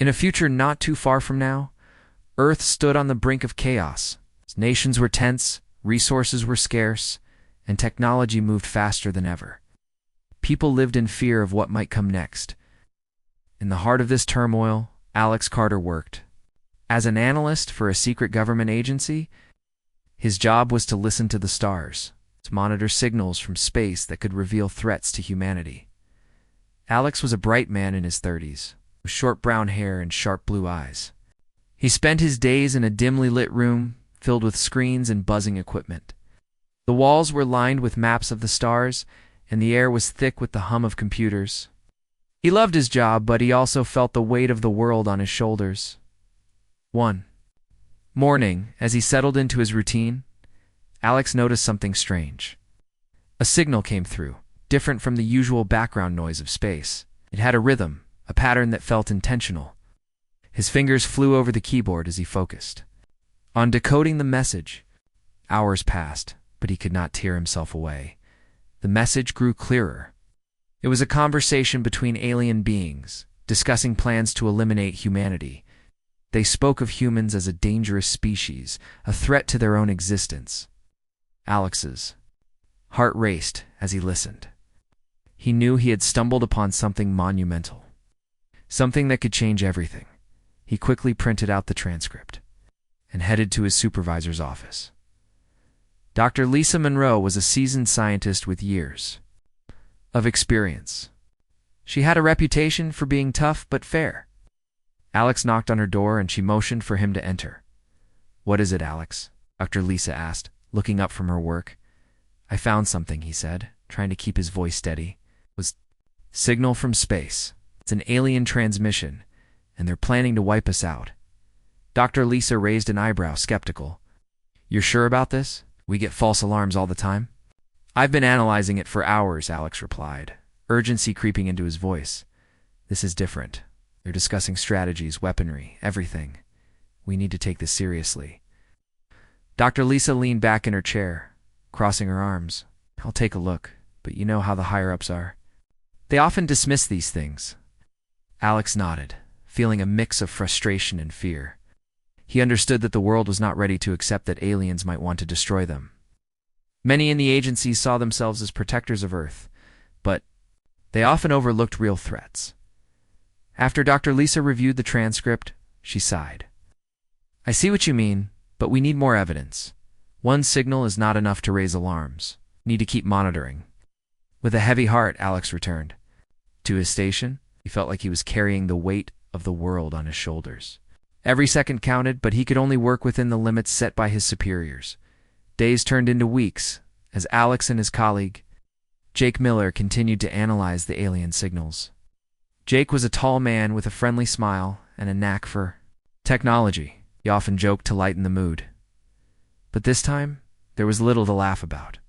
In a future not too far from now, Earth stood on the brink of chaos. Nations were tense, resources were scarce, and technology moved faster than ever. People lived in fear of what might come next. In the heart of this turmoil, Alex Carter worked. As an analyst for a secret government agency, his job was to listen to the stars, to monitor signals from space that could reveal threats to humanity. Alex was a bright man in his 30s, with short brown hair and sharp blue eyes. He spent his days in a dimly lit room filled with screens and buzzing equipment. The walls were lined with maps of the stars, and the air was thick with the hum of computers. He loved his job, but he also felt the weight of the world on his shoulders. One morning, as he settled into his routine, Alex noticed something strange. A signal came through, different from the usual background noise of space. It had a rhythm, a pattern that felt intentional. His fingers flew over the keyboard as he focused. On decoding the message, hours passed, but he could not tear himself away. The message grew clearer. It was a conversation between alien beings, discussing plans to eliminate humanity. They spoke of humans as a dangerous species, a threat to their own existence. Alex's heart raced as he listened. He knew he had stumbled upon something monumental, something that could change everything. He quickly printed out the transcript and headed to his supervisor's office. Dr. Lisa Monroe was a seasoned scientist with years of experience. She had a reputation for being tough but fair. Alex knocked on her door and she motioned for him to enter. "What is it, Alex?" Dr. Lisa asked, looking up from her work. "I found something," he said, trying to keep his voice steady. It was signal from space. It's an alien transmission, and they're planning to wipe us out. Dr. Lisa raised an eyebrow, skeptical. "You're sure about this? We get false alarms all the time." "I've been analyzing it for hours," Alex replied, urgency creeping into his voice. "This is different. They're discussing strategies, weaponry, everything. We need to take this seriously." Dr. Lisa leaned back in her chair, crossing her arms. "I'll take a look, but you know how the higher-ups are. They often dismiss these things." Alex nodded, feeling a mix of frustration and fear. He understood that the world was not ready to accept that aliens might want to destroy them. Many in the agency saw themselves as protectors of Earth, but they often overlooked real threats. After Dr. Lisa reviewed the transcript, she sighed. "I see what you mean, but we need more evidence. One signal is not enough to raise alarms. Need to keep monitoring." With a heavy heart, Alex returned to his station. He felt like he was carrying the weight of the world on his shoulders. Every second counted, but he could only work within the limits set by his superiors. Days turned into weeks, as Alex and his colleague, Jake Miller, continued to analyze the alien signals. Jake was a tall man with a friendly smile and a knack for technology. He often joked to lighten the mood. But this time, there was little to laugh about.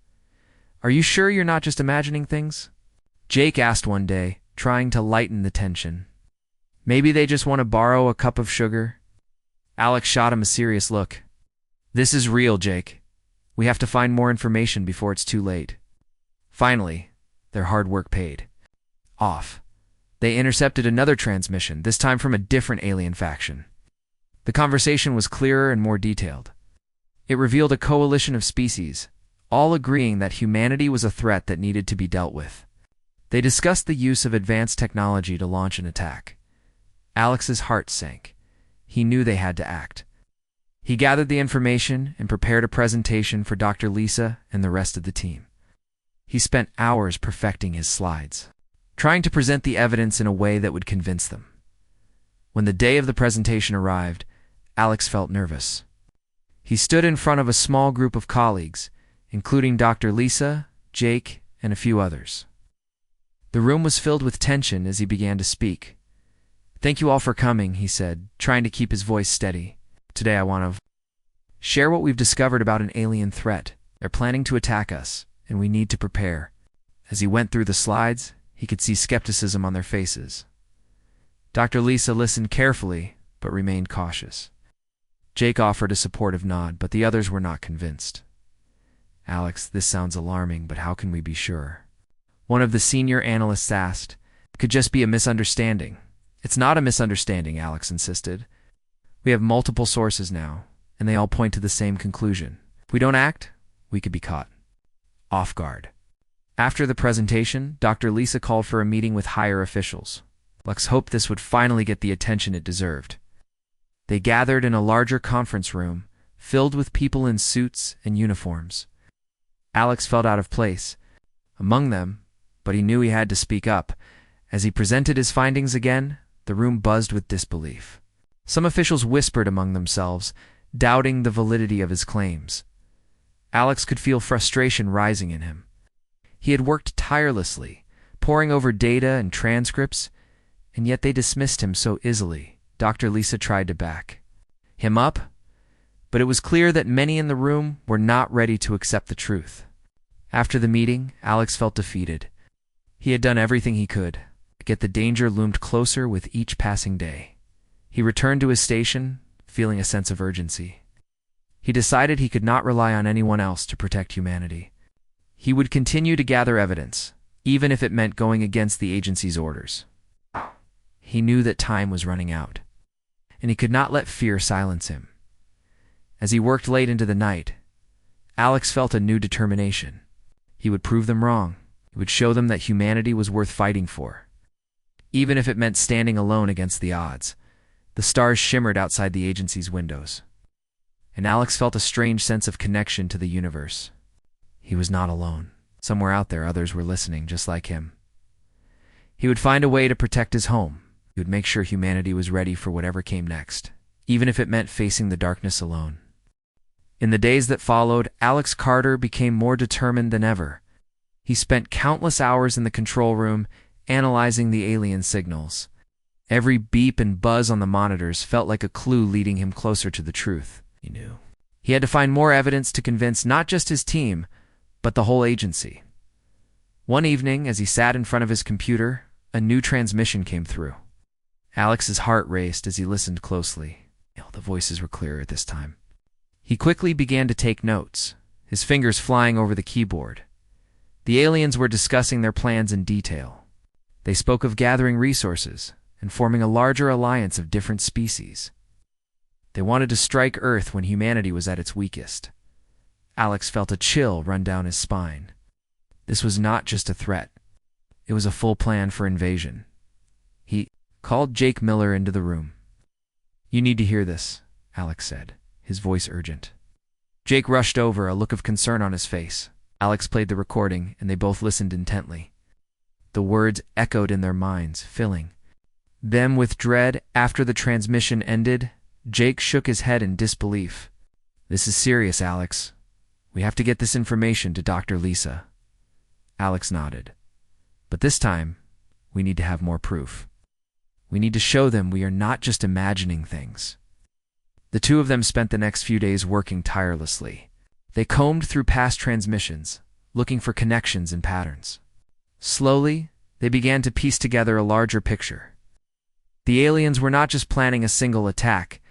"Are you sure you're not just imagining things?" Jake asked one day, trying to lighten the tension. "Maybe they just want to borrow a cup of sugar?" Alex shot him a serious look. "This is real, Jake. We have to find more information before it's too late." Finally, their hard work paid off. They intercepted another transmission, this time from a different alien faction. The conversation was clearer and more detailed. It revealed a coalition of species, all agreeing that humanity was a threat that needed to be dealt with. They discussed the use of advanced technology to launch an attack. Alex's heart sank. He knew they had to act. He gathered the information and prepared a presentation for Dr. Lisa and the rest of the team. He spent hours perfecting his slides, trying to present the evidence in a way that would convince them. When the day of the presentation arrived, Alex felt nervous. He stood in front of a small group of colleagues, including Dr. Lisa, Jake, and a few others. The room was filled with tension as he began to speak. "Thank you all for coming," he said, trying to keep his voice steady. "Today I want to share what we've discovered about an alien threat. They're planning to attack us, and we need to prepare." As he went through the slides, he could see skepticism on their faces. Dr. Lisa listened carefully, but remained cautious. Jake offered a supportive nod, but the others were not convinced. "Alex, this sounds alarming, but how can we be sure?" One of the senior analysts asked. "It could just be a misunderstanding. It's not a misunderstanding, Alex insisted. We have multiple sources now, and they all point to the same conclusion. If we don't act, we could be caught off guard. After the presentation, Dr. Lisa called for a meeting with higher officials. Alex hoped this would finally get the attention it deserved. They gathered in a larger conference room, filled with people in suits and uniforms. Alex felt out of place among them, but he knew he had to speak up. As he presented his findings again, the room buzzed with disbelief. Some officials whispered among themselves, doubting the validity of his claims. Alex could feel frustration rising in him. He had worked tirelessly, poring over data and transcripts, and yet they dismissed him so easily. Dr. Lisa tried to back him up, but it was clear that many in the room were not ready to accept the truth. After the meeting, Alex felt defeated. He had done everything he could, yet the danger loomed closer with each passing day. He returned to his station, feeling a sense of urgency. He decided he could not rely on anyone else to protect humanity. He would continue to gather evidence, even if it meant going against the agency's orders. He knew that time was running out, and he could not let fear silence him. As he worked late into the night, Alex felt a new determination. He would prove them wrong. He would show them that humanity was worth fighting for, even if it meant standing alone against the odds. The stars shimmered outside the agency's windows, and Alex felt a strange sense of connection to the universe. He was not alone. Somewhere out there, others were listening just like him. He would find a way to protect his home. He would make sure humanity was ready for whatever came next, even if it meant facing the darkness alone. In the days that followed, Alex Carter became more determined than ever. He spent countless hours in the control room, analyzing the alien signals. Every beep and buzz on the monitors felt like a clue leading him closer to the truth. He knew he had to find more evidence to convince not just his team, but the whole agency. One evening, as he sat in front of his computer, a new transmission came through. Alex's heart raced as he listened closely. The voices were clearer at this time. He quickly began to take notes, his fingers flying over the keyboard. The aliens were discussing their plans in detail. They spoke of gathering resources and forming a larger alliance of different species. They wanted to strike Earth when humanity was at its weakest. Alex felt a chill run down his spine. This was not just a threat. It was a full plan for invasion. He called Jake Miller into the room. "You need to hear this," Alex said, his voice urgent. Jake rushed over, a look of concern on his face. Alex played the recording, and they both listened intently. The words echoed in their minds, filling them with dread. After the transmission ended, Jake shook his head in disbelief. "This is serious, Alex. We have to get this information to Dr. Lisa." Alex nodded. "But this time, we need to have more proof. We need to show them we are not just imagining things." The two of them spent the next few days working tirelessly. They combed through past transmissions, looking for connections and patterns. Slowly, they began to piece together a larger picture. The aliens were not just planning a single attack.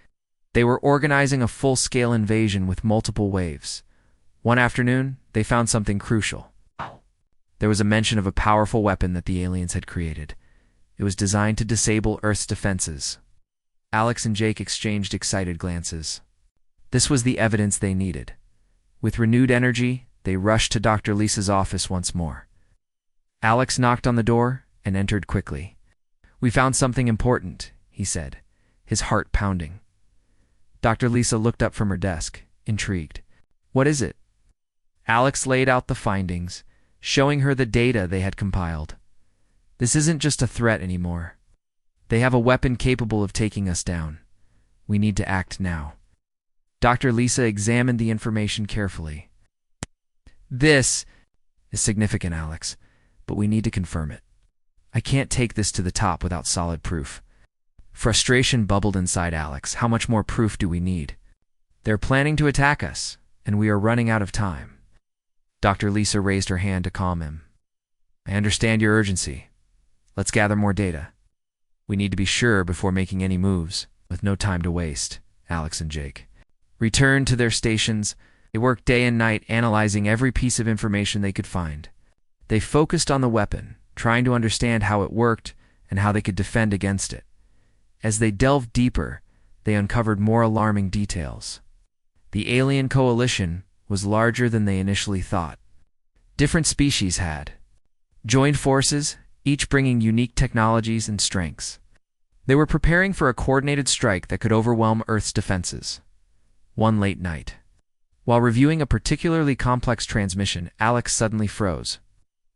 They were organizing a full-scale invasion with multiple waves. One afternoon, they found something crucial. There was a mention of a powerful weapon that the aliens had created. It was designed to disable Earth's defenses. Alex and Jake exchanged excited glances. This was the evidence they needed. With renewed energy, they rushed to Dr. Lisa's office once more. Alex knocked on the door and entered quickly. "We found something important," he said, his heart pounding. Dr. Lisa looked up from her desk, intrigued. "What is it?" Alex laid out the findings, showing her the data they had compiled. "This isn't just a threat anymore. They have a weapon capable of taking us down. We need to act now." Dr. Lisa examined the information carefully. "This is significant, Alex, but we need to confirm it. I can't take this to the top without solid proof." Frustration bubbled inside Alex. How much more proof do we need? They're planning to attack us, and we are running out of time. Dr. Lisa raised her hand to calm him. "I understand your urgency. Let's gather more data. We need to be sure before making any moves." With no time to waste, Alex and Jake returned to their stations. They worked day and night analyzing every piece of information they could find. They focused on the weapon, trying to understand how it worked and how they could defend against it. As they delved deeper, they uncovered more alarming details. The alien coalition was larger than they initially thought. Different species had joined forces, each bringing unique technologies and strengths. They were preparing for a coordinated strike that could overwhelm Earth's defenses. One late night, while reviewing a particularly complex transmission, Alex suddenly froze.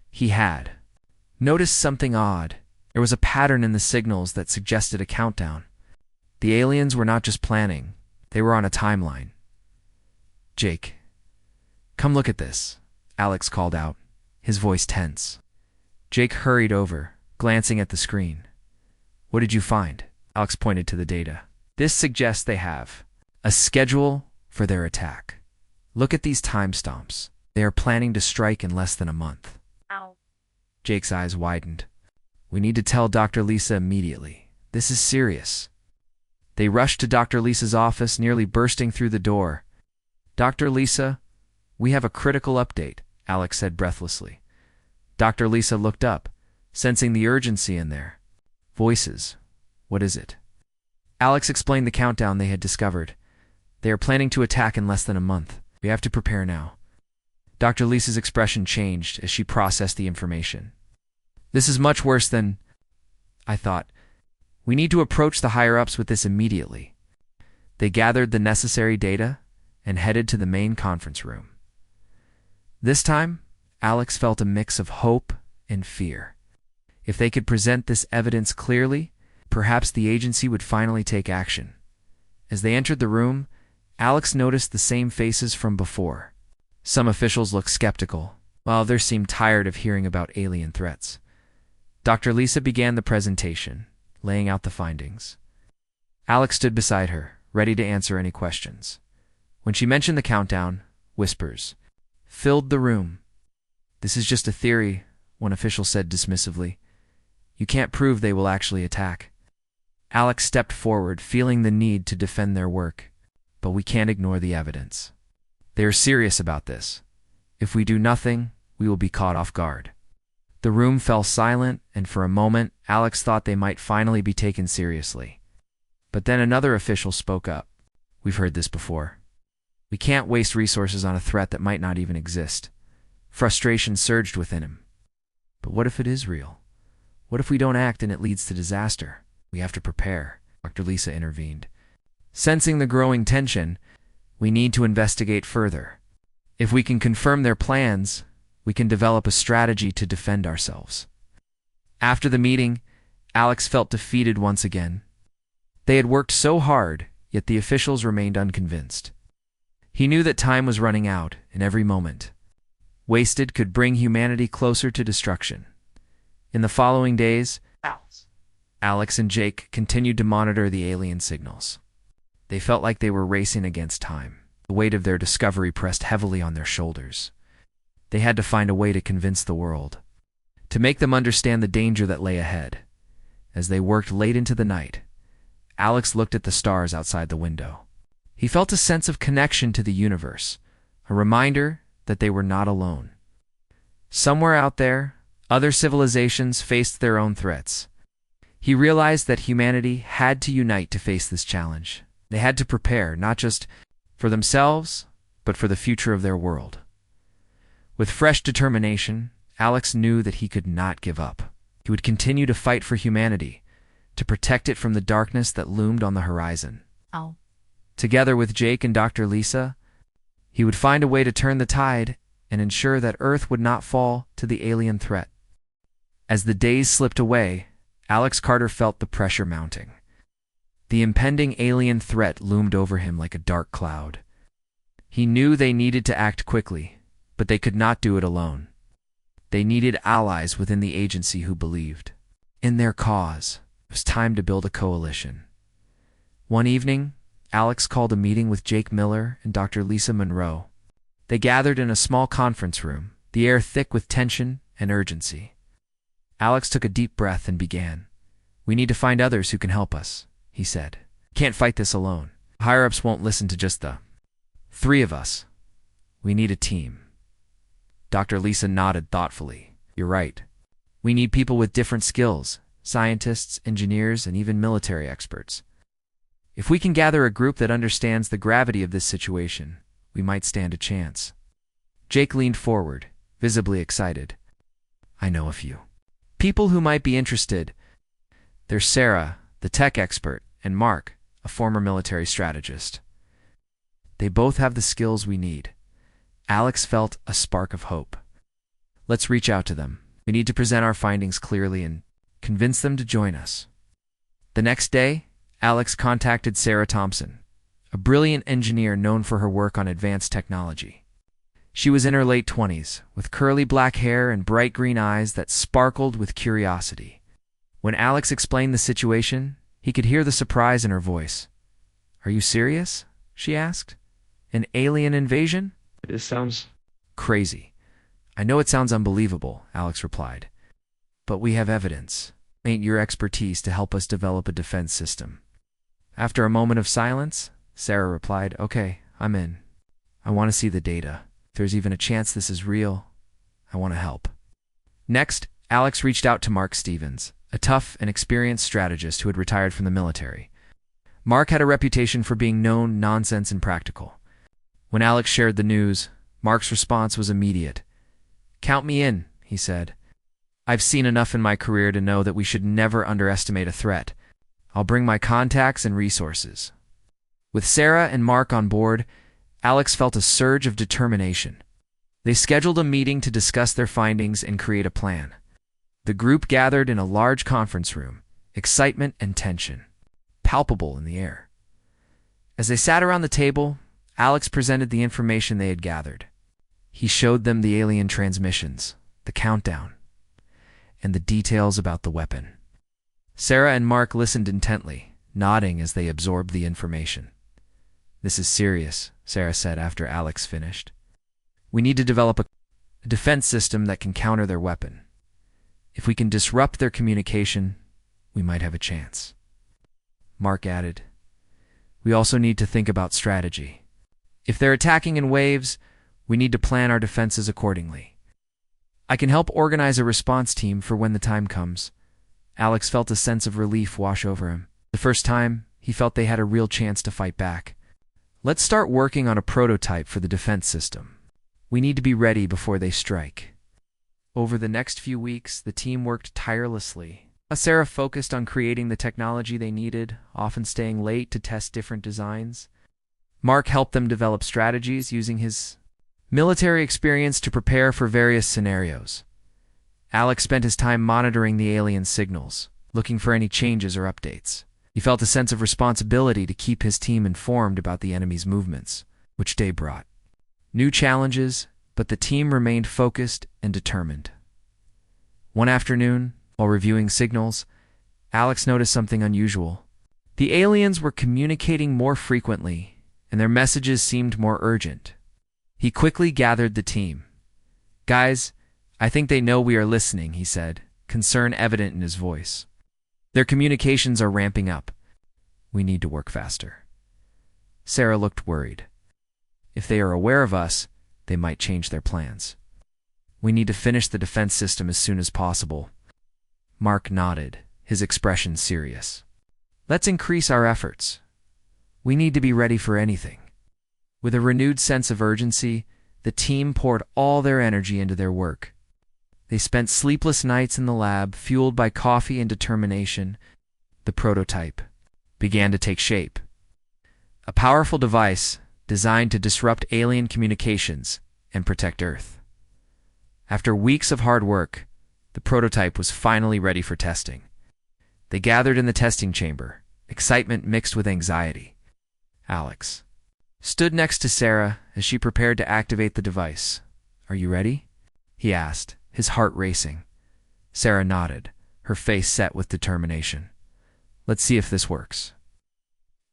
He had noticed something odd. There was a pattern in the signals that suggested a countdown. The aliens were not just planning, they were on a timeline. "Jake, come look at this," Alex called out, his voice tense. Jake hurried over, glancing at the screen. "What did you find?" Alex pointed to the data. "This suggests they have a schedule for their attack. Look at these timestamps. They are planning to strike in less than a month." Ow. Jake's eyes widened. "We need to tell Dr. Lisa immediately. This is serious." They rushed to Dr. Lisa's office, nearly bursting through the door. "Dr. Lisa, we have a critical update," Alex said breathlessly. Dr. Lisa looked up, sensing the urgency in their voices. "What is it?" Alex explained the countdown they had discovered. "They are planning to attack in less than a month. We have to prepare now." Dr. Lisa's expression changed as she processed the information. "This is much worse than I thought. We need to approach the higher-ups with this immediately." They gathered the necessary data and headed to the main conference room. This time, Alex felt a mix of hope and fear. If they could present this evidence clearly, perhaps the agency would finally take action. As they entered the room, Alex noticed the same faces from before. Some officials looked skeptical, while others seemed tired of hearing about alien threats. Dr. Lisa began the presentation, laying out the findings. Alex stood beside her, ready to answer any questions. When she mentioned the countdown, whispers filled the room. "This is just a theory," one official said dismissively. "You can't prove they will actually attack." Alex stepped forward, feeling the need to defend their work. "But we can't ignore the evidence. They are serious about this. If we do nothing, we will be caught off guard." The room fell silent, and for a moment, Alex thought they might finally be taken seriously. But then another official spoke up. "We've heard this before. We can't waste resources on a threat that might not even exist." Frustration surged within him. "But what if it is real? What if we don't act and it leads to disaster? We have to prepare," Dr. Lisa intervened. Sensing the growing tension, "We need to investigate further. If we can confirm their plans, we can develop a strategy to defend ourselves." After the meeting, Alex felt defeated once again. They had worked so hard, yet the officials remained unconvinced. He knew that time was running out, and every moment wasted could bring humanity closer to destruction. In the following days, Alex and Jake continued to monitor the alien signals. They felt like they were racing against time. The weight of their discovery pressed heavily on their shoulders. They had to find a way to convince the world, to make them understand the danger that lay ahead. As they worked late into the night, Alex looked at the stars outside the window. He felt a sense of connection to the universe, a reminder that they were not alone. Somewhere out there, other civilizations faced their own threats. He realized that humanity had to unite to face this challenge. They had to prepare, not just for themselves, but for the future of their world. With fresh determination, Alex knew that he could not give up. He would continue to fight for humanity, to protect it from the darkness that loomed on the horizon. Ow. Together with Jake and Dr. Lisa, he would find a way to turn the tide and ensure that Earth would not fall to the alien threat. As the days slipped away, Alex Carter felt the pressure mounting. The impending alien threat loomed over him like a dark cloud. He knew they needed to act quickly, but they could not do it alone. They needed allies within the agency who believed in their cause. It was time to build a coalition. One evening, Alex called a meeting with Jake Miller and Dr. Lisa Monroe. They gathered in a small conference room, the air thick with tension and urgency. Alex took a deep breath and began. "We need to find others who can help us," he said. "Can't fight this alone. Higher-ups won't listen to just the three of us. We need a team." Dr. Lisa nodded thoughtfully. "You're right. We need people with different skills, scientists, engineers, and even military experts. If we can gather a group that understands the gravity of this situation, we might stand a chance. Jake leaned forward, visibly excited. I know a few people who might be interested. There's Sarah, the tech expert, and Mark, a former military strategist. They both have the skills we need. Alex felt a spark of hope. Let's reach out to them. We need to present our findings clearly and convince them to join us. The next day, Alex contacted Sarah Thompson, a brilliant engineer known for her work on advanced technology. She was in her late 20s, with curly black hair and bright green eyes that sparkled with curiosity. When Alex explained the situation, he could hear the surprise in her voice. Are you serious? She asked. An alien invasion? It sounds crazy. I know it sounds unbelievable, Alex replied. But we have evidence. Ain't your expertise to help us develop a defense system? After a moment of silence, Sarah replied, Okay, I'm in. I want to see the data. If there's even a chance this is real, I want to help. Next, Alex reached out to Mark Stevens, a tough and experienced strategist who had retired from the military. Mark had a reputation for being known, nonsense, and practical. When Alex shared the news, Mark's response was immediate. Count me in, he said. I've seen enough in my career to know that we should never underestimate a threat. I'll bring my contacts and resources. With Sarah and Mark on board, Alex felt a surge of determination. They scheduled a meeting to discuss their findings and create a plan. The group gathered in a large conference room, excitement and tension palpable in the air. As they sat around the table, Alex presented the information they had gathered. He showed them the alien transmissions, the countdown, and the details about the weapon. Sarah and Mark listened intently, nodding as they absorbed the information. This is serious, Sarah said after Alex finished. We need to develop a defense system that can counter their weapon. If we can disrupt their communication, we might have a chance. Mark added, We also need to think about strategy. If they're attacking in waves, we need to plan our defenses accordingly. I can help organize a response team for when the time comes. Alex felt a sense of relief wash over him. The first time, he felt they had a real chance to fight back. Let's start working on a prototype for the defense system. We need to be ready before they strike. Over the next few weeks, the team worked tirelessly. Sarah focused on creating the technology they needed, often staying late to test different designs. Mark helped them develop strategies using his military experience to prepare for various scenarios. Alex spent his time monitoring the alien signals, looking for any changes or updates. He felt a sense of responsibility to keep his team informed about the enemy's movements, which day brought new challenges, but the team remained focused and determined. One afternoon, while reviewing signals, Alex noticed something unusual. The aliens were communicating more frequently, and their messages seemed more urgent. He quickly gathered the team. Guys, I think they know we are listening, he said, concern evident in his voice. Their communications are ramping up. We need to work faster. Sarah looked worried. If they are aware of us, they might change their plans. We need to finish the defense system as soon as possible. Mark nodded, his expression serious. Let's increase our efforts. We need to be ready for anything. With a renewed sense of urgency, the team poured all their energy into their work. They spent sleepless nights in the lab, fueled by coffee and determination. The prototype began to take shape. A powerful device designed to disrupt alien communications and protect Earth. After weeks of hard work, the prototype was finally ready for testing. They gathered in the testing chamber, excitement mixed with anxiety. Alex stood next to Sarah as she prepared to activate the device. Are you ready? He asked, his heart racing. Sarah nodded, her face set with determination. Let's see if this works.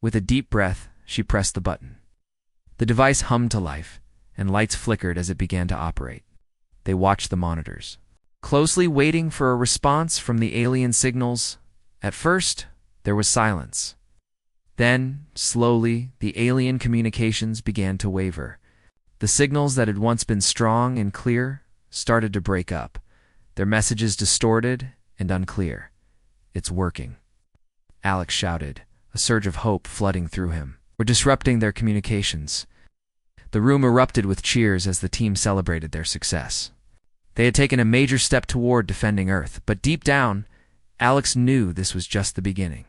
With a deep breath, she pressed the button. The device hummed to life, and lights flickered as it began to operate. They watched the monitors, closely waiting for a response from the alien signals. At first, there was silence. Then, slowly, the alien communications began to waver. The signals that had once been strong and clear started to break up, their messages distorted and unclear. It's working, Alex shouted, a surge of hope flooding through him. We're disrupting their communications. The room erupted with cheers as the team celebrated their success. They had taken a major step toward defending Earth, but deep down, Alex knew this was just the beginning.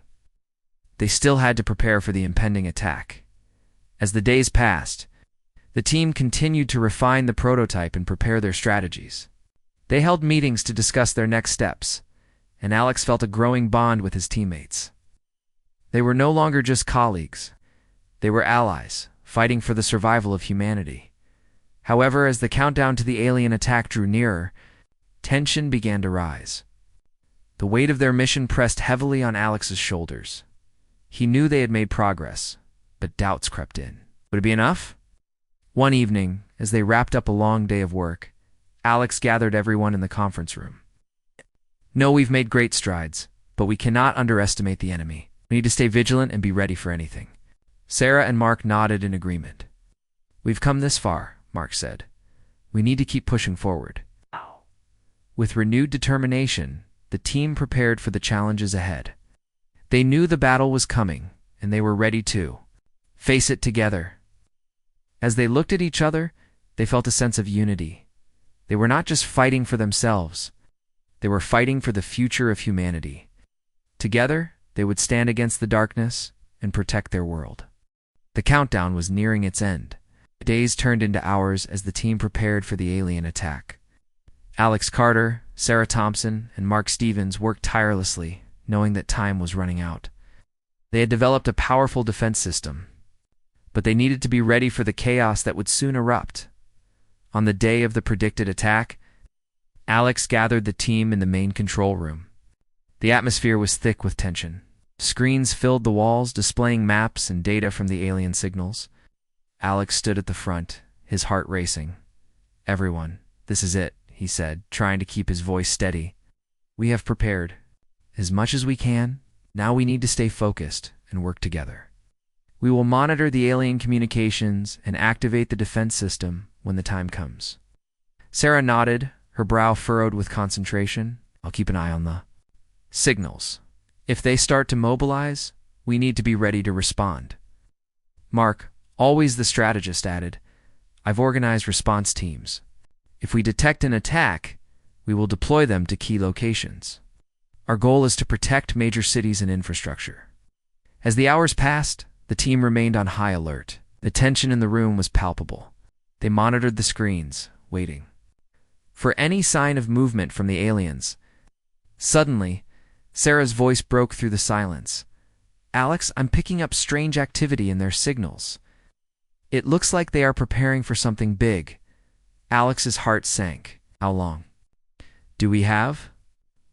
They still had to prepare for the impending attack. As the days passed, the team continued to refine the prototype and prepare their strategies. They held meetings to discuss their next steps, and Alex felt a growing bond with his teammates. They were no longer just colleagues. They were allies, fighting for the survival of humanity. However, as the countdown to the alien attack drew nearer, tension began to rise. The weight of their mission pressed heavily on Alex's shoulders. He knew they had made progress, but doubts crept in. Would it be enough? One evening, as they wrapped up a long day of work, Alex gathered everyone in the conference room. No, we've made great strides, but we cannot underestimate the enemy. We need to stay vigilant and be ready for anything. Sarah and Mark nodded in agreement. We've come this far, Mark said. We need to keep pushing forward. With renewed determination, the team prepared for the challenges ahead. They knew the battle was coming, and they were ready to face it together. As they looked at each other, they felt a sense of unity. They were not just fighting for themselves. They were fighting for the future of humanity. Together, they would stand against the darkness and protect their world. The countdown was nearing its end. Days turned into hours as the team prepared for the alien attack. Alex Carter, Sarah Thompson, and Mark Stevens worked tirelessly, knowing that time was running out. They had developed a powerful defense system, but they needed to be ready for the chaos that would soon erupt. On the day of the predicted attack, Alex gathered the team in the main control room. The atmosphere was thick with tension. Screens filled the walls, displaying maps and data from the alien signals. Alex stood at the front, his heart racing. Everyone, this is it, he said, trying to keep his voice steady. We have prepared as much as we can. Now we need to stay focused and work together. We will monitor the alien communications and activate the defense system when the time comes. Sarah nodded, her brow furrowed with concentration. I'll keep an eye on the signals. If they start to mobilize, we need to be ready to respond. Mark, always the strategist, added, I've organized response teams. If we detect an attack, we will deploy them to key locations. Our goal is to protect major cities and infrastructure. As the hours passed, the team remained on high alert. The tension in the room was palpable. They monitored the screens, waiting for any sign of movement from the aliens. Suddenly, Sarah's voice broke through the silence. Alex, I'm picking up strange activity in their signals. It looks like they are preparing for something big. Alex's heart sank. How long do we have?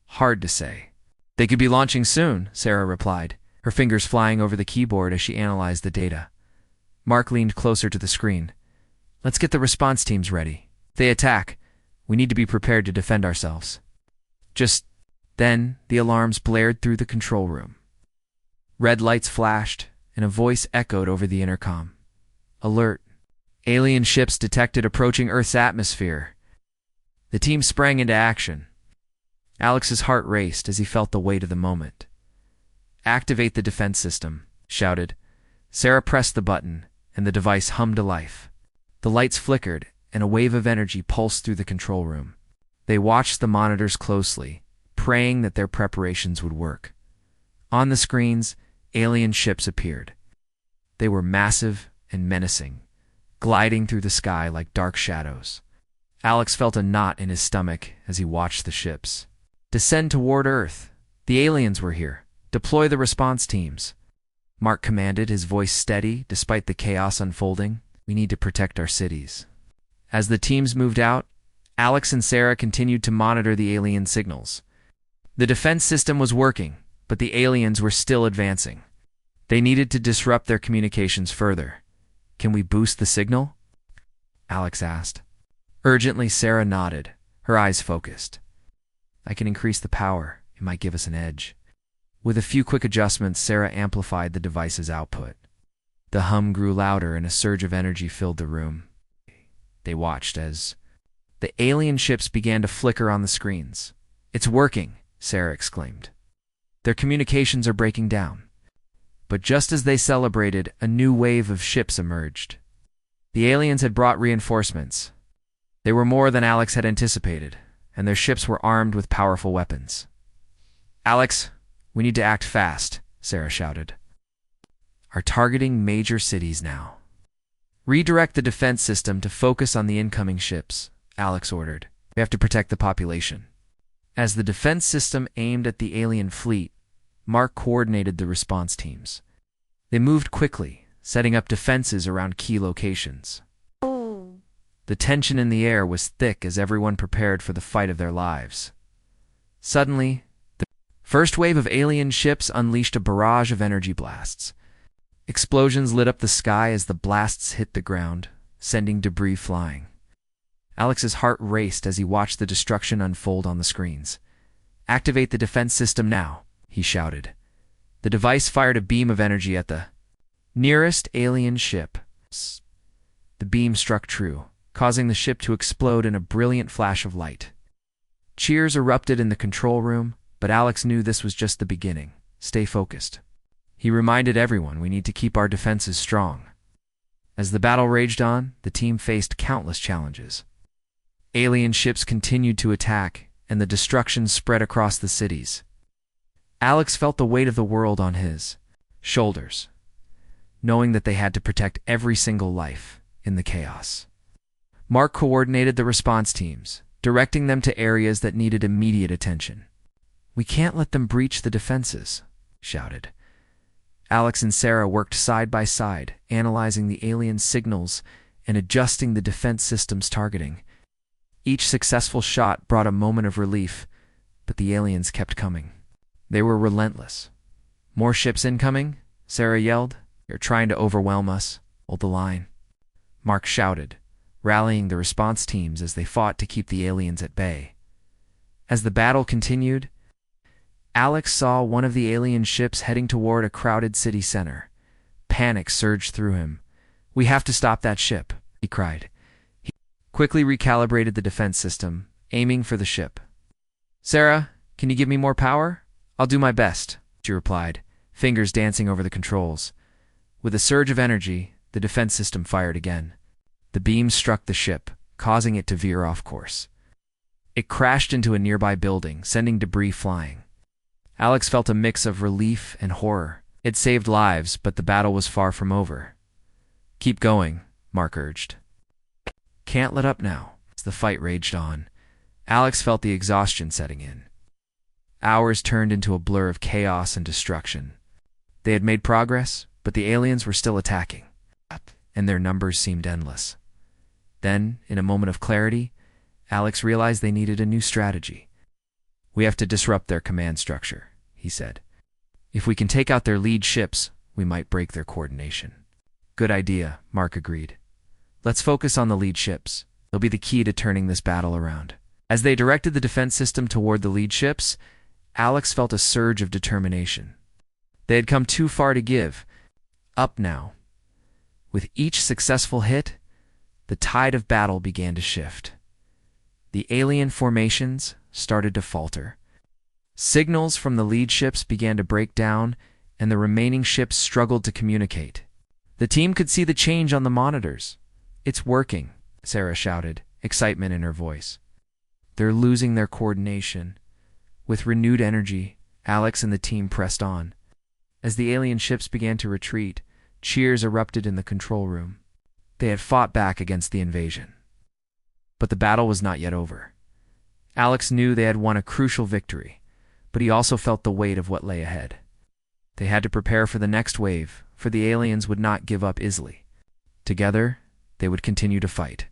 Hard to say. They could be launching soon, Sarah replied, her fingers flying over the keyboard as she analyzed the data. Mark leaned closer to the screen. Let's get the response teams ready. If they attack, we need to be prepared to defend ourselves. Just then, the alarms blared through the control room. Red lights flashed, and a voice echoed over the intercom. Alert. Alien ships detected approaching Earth's atmosphere. The team sprang into action. Alex's heart raced as he felt the weight of the moment. Activate the defense system, shouted. Sarah pressed the button, and the device hummed to life. The lights flickered, and a wave of energy pulsed through the control room. They watched the monitors closely, praying that their preparations would work. On the screens, alien ships appeared. They were massive and menacing, gliding through the sky like dark shadows. Alex felt a knot in his stomach as he watched the ships descend toward Earth. The aliens were here. Deploy the response teams. Mark commanded, his voice steady despite the chaos unfolding. We need to protect our cities. As the teams moved out, Alex and Sarah continued to monitor the alien signals. The defense system was working, but the aliens were still advancing. They needed to disrupt their communications further. Can we boost the signal? Alex asked. Urgently, Sarah nodded, her eyes focused. I can increase the power. It might give us an edge. With a few quick adjustments, Sarah amplified the device's output. The hum grew louder and a surge of energy filled the room. They watched as the alien ships began to flicker on the screens. It's working, Sarah exclaimed. Their communications are breaking down. But just as they celebrated, a new wave of ships emerged. The aliens had brought reinforcements. They were more than Alex had anticipated, and their ships were armed with powerful weapons. "Alex, we need to act fast," Sarah shouted. "Are targeting major cities now. Redirect the defense system to focus on the incoming ships," Alex ordered. "We have to protect the population." As the defense system aimed at the alien fleet, Mark coordinated the response teams. They moved quickly, setting up defenses around key locations. The tension in the air was thick as everyone prepared for the fight of their lives. Suddenly, the first wave of alien ships unleashed a barrage of energy blasts. Explosions lit up the sky as the blasts hit the ground, sending debris flying. Alex's heart raced as he watched the destruction unfold on the screens. "Activate the defense system now," he shouted. The device fired a beam of energy at the nearest alien ship. The beam struck true, causing the ship to explode in a brilliant flash of light. Cheers erupted in the control room, but Alex knew this was just the beginning. Stay focused. He reminded everyone we need to keep our defenses strong. As the battle raged on, the team faced countless challenges. Alien ships continued to attack, and the destruction spread across the cities. Alex felt the weight of the world on his shoulders, knowing that they had to protect every single life in the chaos. Mark coordinated the response teams, directing them to areas that needed immediate attention. "We can't let them breach the defenses," he shouted. Alex and Sarah worked side by side, analyzing the alien signals and adjusting the defense system's targeting. Each successful shot brought a moment of relief, but the aliens kept coming. They were relentless. "More ships incoming," Sarah yelled. "You're trying to overwhelm us. Hold the line." Mark shouted, rallying the response teams as they fought to keep the aliens at bay. As the battle continued, Alex saw one of the alien ships heading toward a crowded city center. Panic surged through him. "We have to stop that ship," he cried. He quickly recalibrated the defense system, aiming for the ship. "Sarah, can you give me more power?" "I'll do my best," she replied, fingers dancing over the controls. With a surge of energy, the defense system fired again. The beam struck the ship, causing it to veer off course. It crashed into a nearby building, sending debris flying. Alex felt a mix of relief and horror. It saved lives, but the battle was far from over. "Keep going," Mark urged. "Can't let up now." As the fight raged on, Alex felt the exhaustion setting in. Hours turned into a blur of chaos and destruction. They had made progress, but the aliens were still attacking, and their numbers seemed endless. Then, in a moment of clarity, Alex realized they needed a new strategy. "We have to disrupt their command structure," he said. "If we can take out their lead ships, we might break their coordination." "Good idea," Mark agreed. "Let's focus on the lead ships. They'll be the key to turning this battle around." As they directed the defense system toward the lead ships, Alex felt a surge of determination. They had come too far to give up now. With each successful hit, the tide of battle began to shift. The alien formations started to falter. Signals from the lead ships began to break down, and the remaining ships struggled to communicate. The team could see the change on the monitors. "It's working," Sarah shouted, excitement in her voice. "They're losing their coordination." With renewed energy, Alex and the team pressed on. As the alien ships began to retreat, cheers erupted in the control room. They had fought back against the invasion. But the battle was not yet over. Alex knew they had won a crucial victory, but he also felt the weight of what lay ahead. They had to prepare for the next wave, for the aliens would not give up easily. Together, they would continue to fight.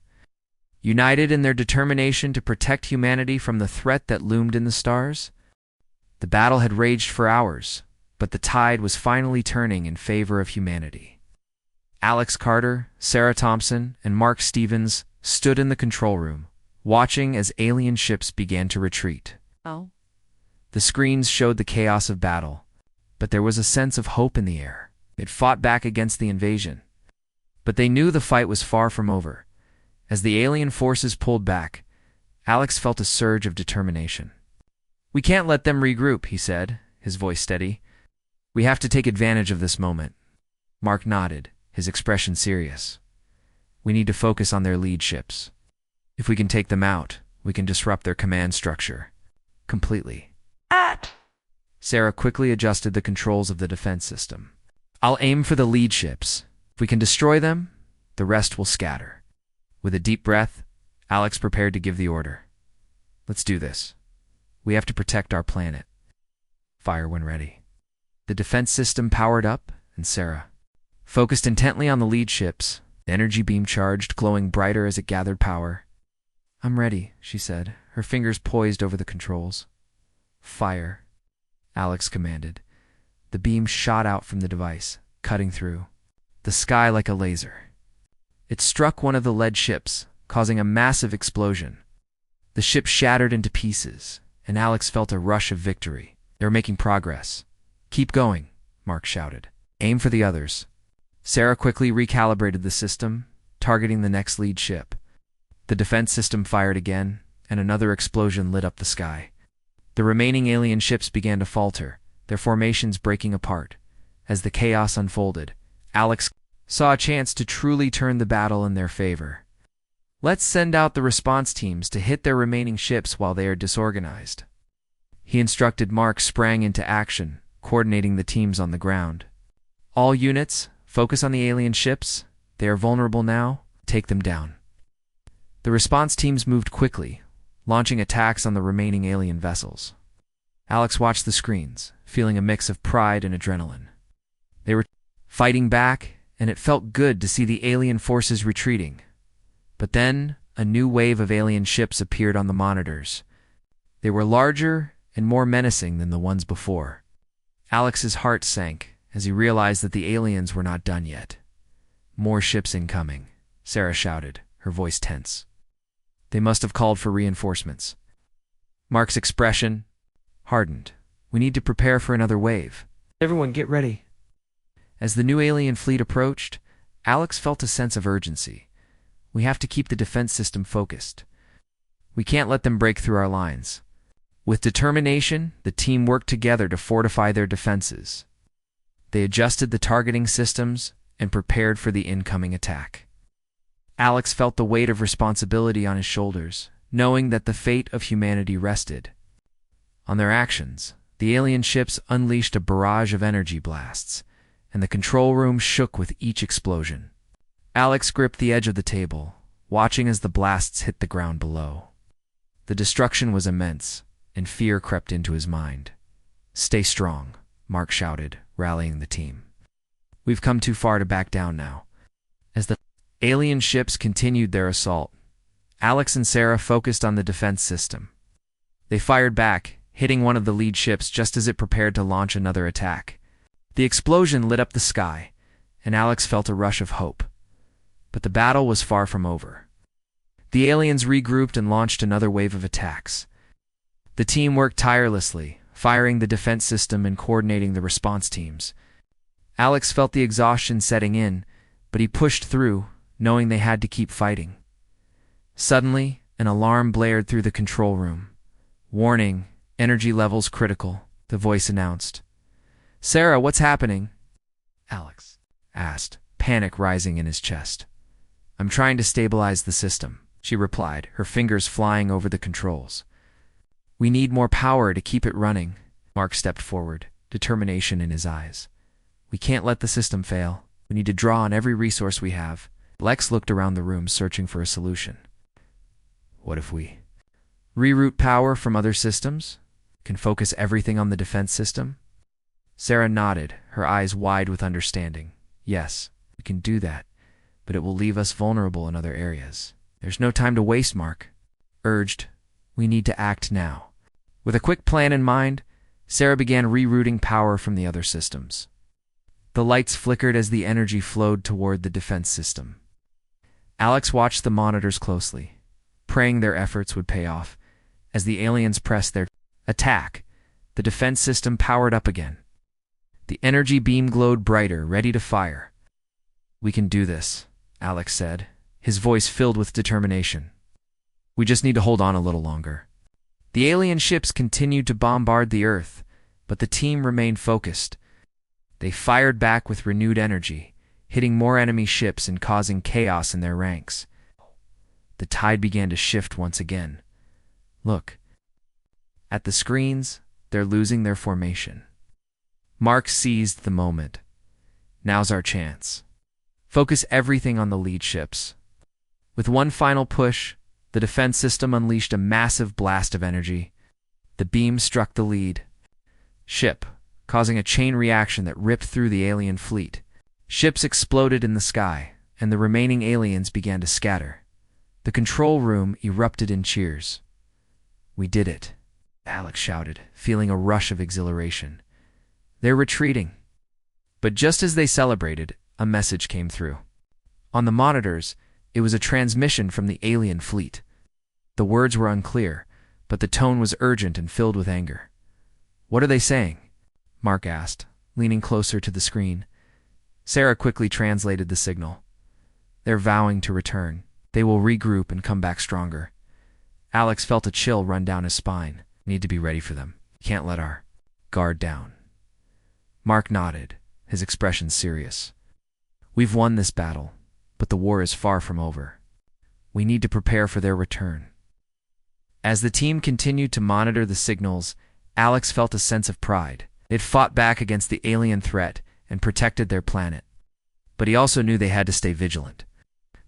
United in their determination to protect humanity from the threat that loomed in the stars, the battle had raged for hours, but the tide was finally turning in favor of humanity. Alex Carter, Sarah Thompson, and Mark Stevens stood in the control room, watching as alien ships began to retreat. Oh. The screens showed the chaos of battle, but there was a sense of hope in the air. It fought back against the invasion. But they knew the fight was far from over. As the alien forces pulled back, Alex felt a surge of determination. "We can't let them regroup," he said, his voice steady. "We have to take advantage of this moment." Mark nodded, his expression serious. "We need to focus on their lead ships. If we can take them out, we can disrupt their command structure completely." Sarah quickly adjusted the controls of the defense system. "I'll aim for the lead ships. If we can destroy them, the rest will scatter." With a deep breath, Alex prepared to give the order. "Let's do this. We have to protect our planet." Fire when ready. The defense system powered up, and Sarah focused intently on the lead ships, the energy beam charged, glowing brighter as it gathered power. "I'm ready," she said, her fingers poised over the controls. "Fire," Alex commanded. The beam shot out from the device, cutting through the sky like a laser. It struck one of the lead ships, causing a massive explosion. The ship shattered into pieces, and Alex felt a rush of victory. They were making progress. "Keep going," Mark shouted. "Aim for the others." Sarah quickly recalibrated the system, targeting the next lead ship. The defense system fired again, and another explosion lit up the sky. The remaining alien ships began to falter, their formations breaking apart. As the chaos unfolded, Alex saw a chance to truly turn the battle in their favor. "Let's send out the response teams to hit their remaining ships while they are disorganized." He instructed. Mark sprang into action, coordinating the teams on the ground. "All units, focus on the alien ships. They are vulnerable now. Take them down." The response teams moved quickly, launching attacks on the remaining alien vessels. Alex watched the screens, feeling a mix of pride and adrenaline. They were fighting back, and it felt good to see the alien forces retreating. But then, a new wave of alien ships appeared on the monitors. They were larger and more menacing than the ones before. Alex's heart sank as he realized that the aliens were not done yet. "More ships incoming," Sarah shouted, her voice tense. "They must have called for reinforcements." Mark's expression hardened. "We need to prepare for another wave. Everyone get ready." As the new alien fleet approached, Alex felt a sense of urgency. "We have to keep the defense system focused. We can't let them break through our lines." With determination, the team worked together to fortify their defenses. They adjusted the targeting systems and prepared for the incoming attack. Alex felt the weight of responsibility on his shoulders, knowing that the fate of humanity rested on their actions. The alien ships unleashed a barrage of energy blasts, and the control room shook with each explosion. Alex gripped the edge of the table, watching as the blasts hit the ground below. The destruction was immense, and fear crept into his mind. "Stay strong," Mark shouted, rallying the team. "We've come too far to back down now." As the alien ships continued their assault, Alex and Sarah focused on the defense system. They fired back, hitting one of the lead ships just as it prepared to launch another attack. The explosion lit up the sky, and Alex felt a rush of hope. But the battle was far from over. The aliens regrouped and launched another wave of attacks. The team worked tirelessly, firing the defense system and coordinating the response teams. Alex felt the exhaustion setting in, but he pushed through, knowing they had to keep fighting. Suddenly, an alarm blared through the control room. "Warning, energy levels critical," the voice announced. "Sarah, what's happening?" Alex asked, panic rising in his chest. "I'm trying to stabilize the system," she replied, her fingers flying over the controls. "We need more power to keep it running." Mark stepped forward, determination in his eyes. "We can't let the system fail. We need to draw on every resource we have." Lex looked around the room, searching for a solution. "What if we reroute power from other systems? Can focus everything on the defense system?" Sarah nodded, her eyes wide with understanding. "Yes, we can do that, but it will leave us vulnerable in other areas." "There's no time to waste," Mark urged. "We need to act now." With a quick plan in mind, Sarah began rerouting power from the other systems. The lights flickered as the energy flowed toward the defense system. Alex watched the monitors closely, praying their efforts would pay off. As the aliens pressed their attack, the defense system powered up again. The energy beam glowed brighter, ready to fire. "We can do this," Alex said, his voice filled with determination. "We just need to hold on a little longer." The alien ships continued to bombard the Earth, But the team remained focused. They fired back with renewed energy, hitting more enemy ships and causing chaos in their ranks. The tide began to shift once again. Look. At the screens, they're losing their formation. Mark seized the moment. Now's our chance. Focus everything on the lead ships. With one final push, the defense system unleashed a massive blast of energy. The beam struck the lead ship, causing a chain reaction that ripped through the alien fleet. Ships exploded in the sky, and the remaining aliens began to scatter. The control room erupted in cheers. "We did it," Alex shouted, feeling a rush of exhilaration. "They're retreating." But just as they celebrated, a message came through. On the monitors, it was a transmission from the alien fleet. The words were unclear, but the tone was urgent and filled with anger. "What are they saying?" Mark asked, leaning closer to the screen. Sarah quickly translated the signal. "They're vowing to return. They will regroup and come back stronger." Alex felt a chill run down his spine. "Need to be ready for them. Can't let our guard down." Mark nodded, his expression serious. "We've won this battle, but the war is far from over. We need to prepare for their return." As the team continued to monitor the signals, Alex felt a sense of pride. It fought back against the alien threat and protected their planet. But he also knew they had to stay vigilant.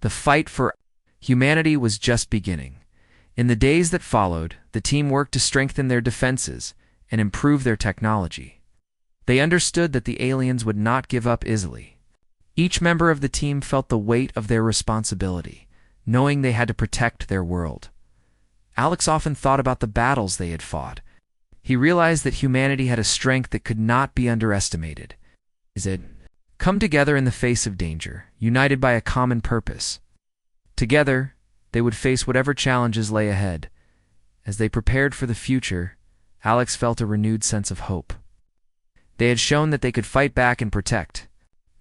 The fight for humanity was just beginning. In the days that followed, the team worked to strengthen their defenses and improve their technology. They understood that the aliens would not give up easily. Each member of the team felt the weight of their responsibility, knowing they had to protect their world. Alex often thought about the battles they had fought. He realized that humanity had a strength that could not be underestimated. Come together in the face of danger, united by a common purpose. Together, they would face whatever challenges lay ahead. As they prepared for the future, Alex felt a renewed sense of hope. They had shown that they could fight back and protect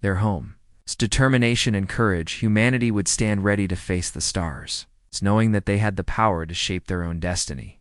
their home. With determination and courage, humanity would stand ready to face the stars, knowing that they had the power to shape their own destiny.